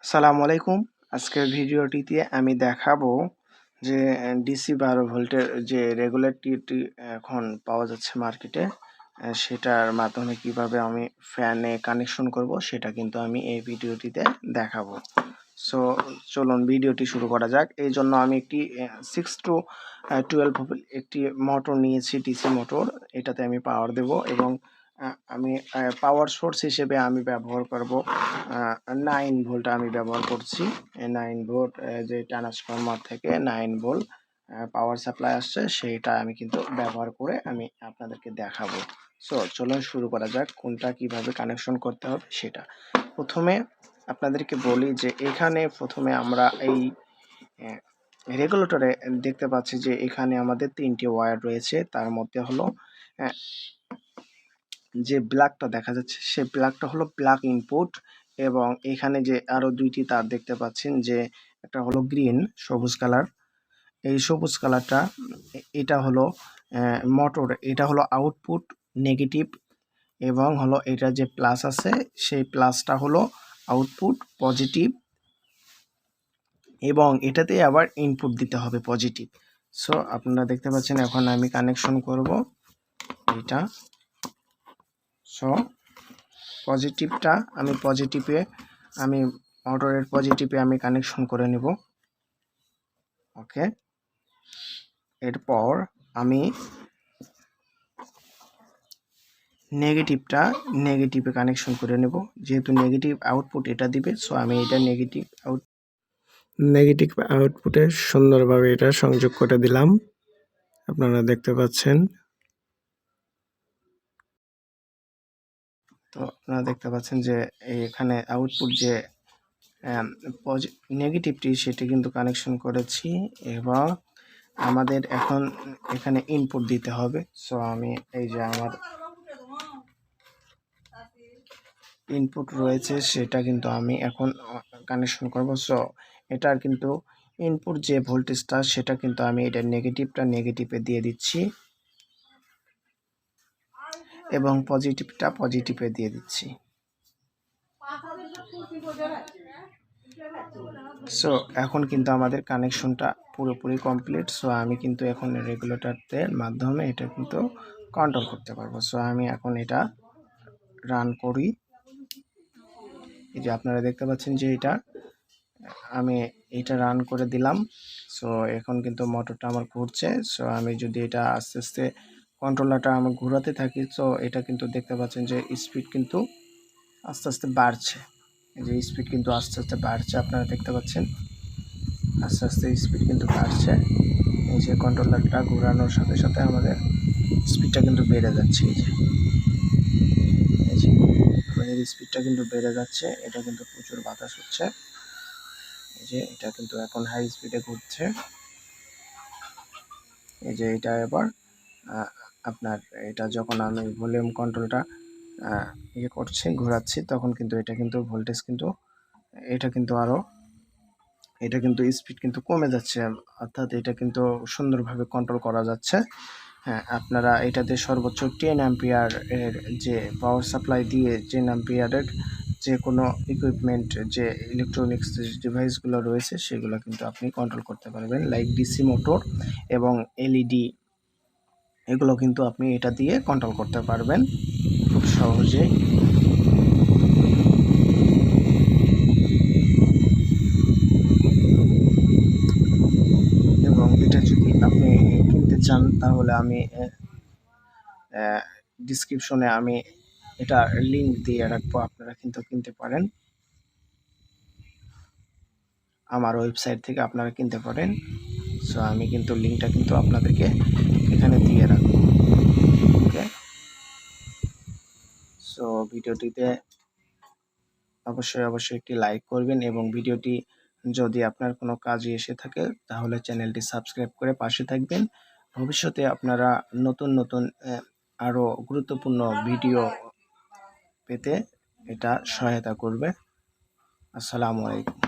আসসালামু আলাইকুম। আজকের ভিডিওটিতে আমি দেখাবো যে ডিসি 12 ভোল্টের যে রেগুলেটরটি এখন পাওয়া যাচ্ছে মার্কেটে, সেটার মাধ্যমে কিভাবে আমি ফ্যানে কানেকশন করব সেটা কিন্তু আমি এই ভিডিওটিতে দেখাবো। সো চলুন ভিডিওটি শুরু করা যাক। এই জন্য আমি একটি 6 to 12 একটি মোটর নিয়েছি, ডিসি মোটর। এটাতে আমি পাওয়ার দেব এবং আমি পাওয়ার সোর্স হিসেবে আমি ব্যবহার করব 9 ভোল্ট আমি ব্যবহার করছি। 9 ভোল্ট যে ট্রান্সফরমার থেকে 9 ভোল্ট পাওয়ার সাপ্লাই আসছে, সেইটা আমি কিন্তু ব্যবহার করে আমি আপনাদেরকে দেখাবো। সো চলুন শুরু করা যাক কোনটা কিভাবে কানেকশন করতে হবে সেটা। প্রথমে আপনাদেরকে বলি যে এখানে প্রথমে আমরা এই রেগুলেটরে দেখতে পাচ্ছি যে এখানে আমাদের 3টি ওয়্যার রয়েছে। তার মধ্যে হলো যে ব্ল্যাকটা দেখা যাচ্ছে সে ব্ল্যাকটা হলো প্লাগ ইনপুট, এবং এখানে যে আরো 2টি তার দেখতে পাচ্ছেন যে একটা হলো গ্রিন, সবুজ কালার। এই সবুজ কালারটা এটা হলো মোটর, এটা হলো আউটপুট নেগেটিভ, এবং হলো এটা যে প্লাস আছে সেই প্লাসটা হলো আউটপুট পজিটিভ, এবং এটাতে আবার ইনপুট দিতে হবে পজিটিভ। সো আপনারা দেখতে পাচ্ছেন এখন আমি কানেকশন করব এটা। সো পজিটিভটা আমি আমি মোটরের পজিটিভে আমি কানেকশন করে নেব। ওকে, এরপর আমি নেগেটিভে কানেকশন করে নেব, যেহেতু নেগেটিভ আউটপুট এটা দিবে। সো আমি এটা নেগেটিভ আউটপুটে সুন্দরভাবে এটা সংযোগ করে দিলাম। আপনারা দেখতে পাচ্ছেন। তো আপনারা দেখতে পাচ্ছেন যে এখানে আউটপুট যে নেগেটিভটি সেটি কিন্তু কানেকশন করেছি, এবং আমাদের এখন এখানে ইনপুট দিতে হবে। সো আমি এই যে আমার ইনপুট রয়েছে সেটা কিন্তু আমি এখন কানেকশন করব। সো এটার কিন্তু ইনপুট যে ভোল্টেজটা সেটা কিন্তু আমি এটা নেগেটিভে দিয়ে দিচ্ছি, এবং পজিটিভটা পজিটিভে দিয়ে দিচ্ছি। সো এখন কিন্তু আমাদের কানেকশনটা পুরোপুরি কমপ্লিট। সো আমি কিন্তু এখন রেগুলেটরের মাধ্যমে এটা কিন্তু কন্ট্রোল করতে পারবো। সো আমি এখন এটা রান করি। এই যে আপনারা দেখতে পাচ্ছেন যে আমি এটা রান করে দিলাম। সো এখন কিন্তু মোটরটা আমার ঘুরছে। সো আমি যদি এটা আস্তে আস্তে কন্ট্রোলারটা আমার ঘোরাতে থাকি, সো এটা কিন্তু দেখতে পাচ্ছেন যে স্পিড কিন্তু আস্তে আস্তে বাড়ছে। এই যে স্পিড কিন্তু আস্তে আস্তে বাড়ছে, আপনারা দেখতে পাচ্ছেন আস্তে আস্তে স্পিড কিন্তু বাড়ছে। এই যে কন্ট্রোলারটা ঘোরানোর সাথে সাথে আমাদের স্পিডটা কিন্তু বেড়ে যাচ্ছে। এই যে আমাদের স্পিডটা কিন্তু বেড়ে যাচ্ছে, এটা কিন্তু প্রচুর বাতাস হচ্ছে। এই যে এটা কিন্তু এখন হাই স্পিডে ঘুরছে। এই যে এটা এবার আপনার এটা যখন আমি ভলিউম কন্ট্রোলটা ঘোরাচ্ছি, তখন কিন্তু এটা কিন্তু ভোল্টেজ কিন্তু এটা কিন্তু স্পিড কিন্তু কমে যাচ্ছে, অর্থাৎ এটা কিন্তু সুন্দরভাবে কন্ট্রোল করা যাচ্ছে। হ্যাঁ, আপনারা এটাতে সর্বোচ্চ 10 অ্যাম্পিয়ার এর যে পাওয়ার সাপ্লাই দিয়ে 10 অ্যাম্পিয়ারের যে কোনো ইকুইপমেন্ট, যে ইলেকট্রনিক্স ডিভাইসগুলো রয়েছে সেগুলো কিন্তু আপনি কন্ট্রোল করতে পারবেন, লাইক ডিসি মোটর এবং এলইডি। এগুলো কিন্তু আপনি এটা দিয়ে কন্ট্রোল করতে পারবেন খুব সহজেই। এবং এটা যদি আপনি কিনতে চান তাহলে আমি ডিসক্রিপশনে আমি এটা লিঙ্ক দিয়ে রাখবো, আপনারা কিন্তু কিনতে পারেন। আমার ওয়েবসাইট থেকে আপনারা কিনতে পারেন। সো আমি কিন্তু লিঙ্কটা কিন্তু আপনাদেরকে এখানে দিয়ে রাখবো। ওকে, সো ভিডিওটিতে অবশ্যই একটি লাইক করবেন, এবং ভিডিওটি যদি আপনার কোনো কাজে এসে থাকে তাহলে চ্যানেলটি সাবস্ক্রাইব করে পাশে থাকবেন। ভবিষ্যতে আপনারা নতুন আরও গুরুত্বপূর্ণ ভিডিও পেতে এটা সহায়তা করবে। আসসালামু আলাইকুম।